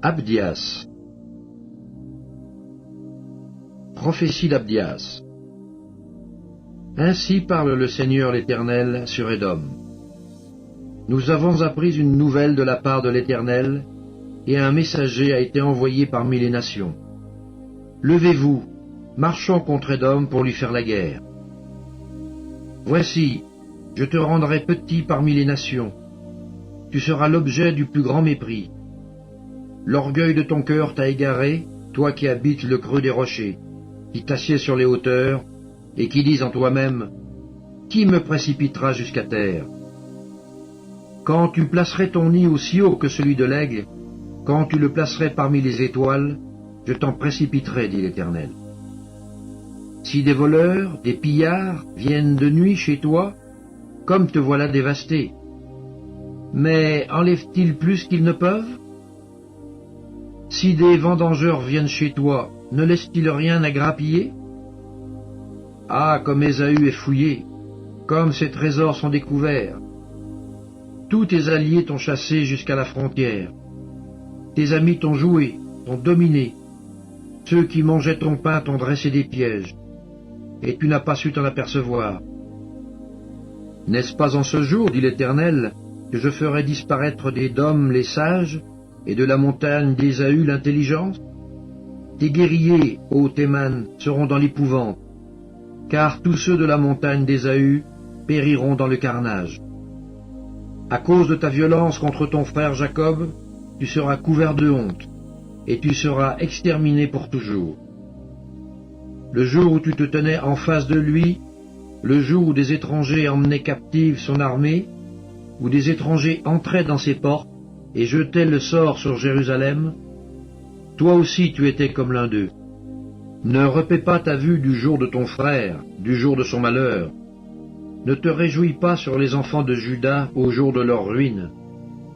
Abdias. Prophétie d'Abdias. Ainsi parle le Seigneur l'Éternel sur Édom. Nous avons appris une nouvelle de la part de l'Éternel, et un messager a été envoyé parmi les nations. Levez-vous, marchons contre Édom pour lui faire la guerre. Voici, je te rendrai petit parmi les nations. Tu seras l'objet du plus grand mépris. L'orgueil de ton cœur t'a égaré, toi qui habites le creux des rochers, qui t'assieds sur les hauteurs, et qui dis en toi-même, « Qui me précipitera jusqu'à terre ?» Quand tu placerais ton nid aussi haut que celui de l'aigle, quand tu le placerais parmi les étoiles, je t'en précipiterai, dit l'Éternel. Si des voleurs, des pillards viennent de nuit chez toi, comme te voilà dévasté, mais enlèvent-ils plus qu'ils ne peuvent? Si des vendangeurs viennent chez toi, ne laissent-ils rien à grappiller? Ah, comme Ésaü est fouillé, comme ses trésors sont découverts. Tous tes alliés t'ont chassé jusqu'à la frontière. Tes amis t'ont joué, t'ont dominé. Ceux qui mangeaient ton pain t'ont dressé des pièges, et tu n'as pas su t'en apercevoir. N'est-ce pas en ce jour, dit l'Éternel, que je ferai disparaître d'Édom les sages, et de la montagne d'Ésaü l'intelligence? Tes guerriers, ô Théman, seront dans l'épouvante, car tous ceux de la montagne d'Ésaü périront dans le carnage. À cause de ta violence contre ton frère Jacob, tu seras couvert de honte, et tu seras exterminé pour toujours. Le jour où tu te tenais en face de lui, le jour où des étrangers emmenaient captive son armée, où des étrangers entraient dans ses portes et jetaient le sort sur Jérusalem, toi aussi tu étais comme l'un d'eux. Ne repaie pas ta vue du jour de ton frère, du jour de son malheur. Ne te réjouis pas sur les enfants de Juda au jour de leur ruine,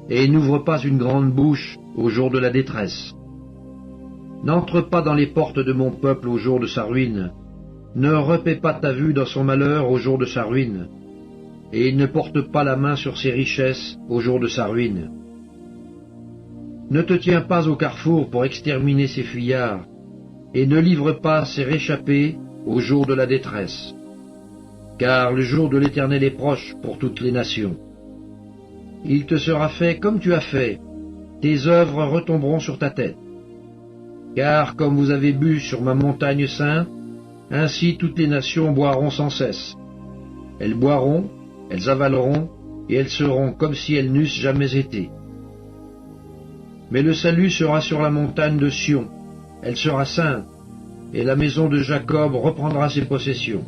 et n'ouvre pas une grande bouche au jour de la détresse. N'entre pas dans les portes de mon peuple au jour de sa ruine, ne repaie pas ta vue dans son malheur au jour de sa ruine, et ne porte pas la main sur ses richesses au jour de sa ruine. Ne te tiens pas au carrefour pour exterminer ses fuyards, et ne livre pas ses réchappés au jour de la détresse. Car le jour de l'Éternel est proche pour toutes les nations. Il te sera fait comme tu as fait, tes œuvres retomberont sur ta tête. Car comme vous avez bu sur ma montagne sainte, ainsi toutes les nations boiront sans cesse. Elles boiront, elles avaleront, et elles seront comme si elles n'eussent jamais été. Mais le salut sera sur la montagne de Sion, elle sera sainte, et la maison de Jacob reprendra ses possessions.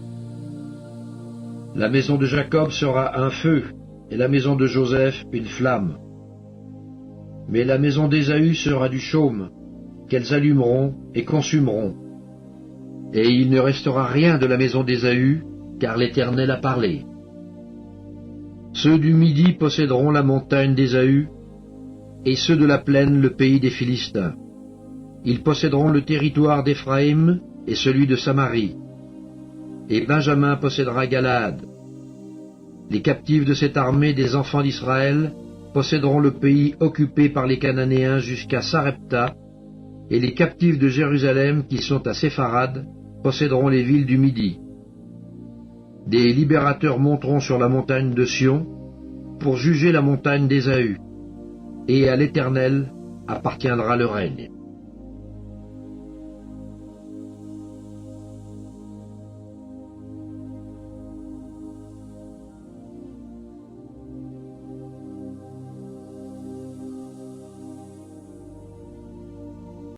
La maison de Jacob sera un feu, et la maison de Joseph une flamme. Mais la maison d'Ésaü sera du chaume, qu'elles allumeront et consumeront. Et il ne restera rien de la maison d'Ésaü, car l'Éternel a parlé. Ceux du Midi posséderont la montagne d'Ésaü, et ceux de la plaine le pays des Philistins. Ils posséderont le territoire d'Éphraïm et celui de Samarie. Et Benjamin possédera Galaad. Les captifs de cette armée des enfants d'Israël posséderont le pays occupé par les Cananéens jusqu'à Sarepta, et les captifs de Jérusalem qui sont à Sépharad posséderont les villes du Midi. Des libérateurs monteront sur la montagne de Sion pour juger la montagne d'Ésaü, et à l'Éternel appartiendra le règne.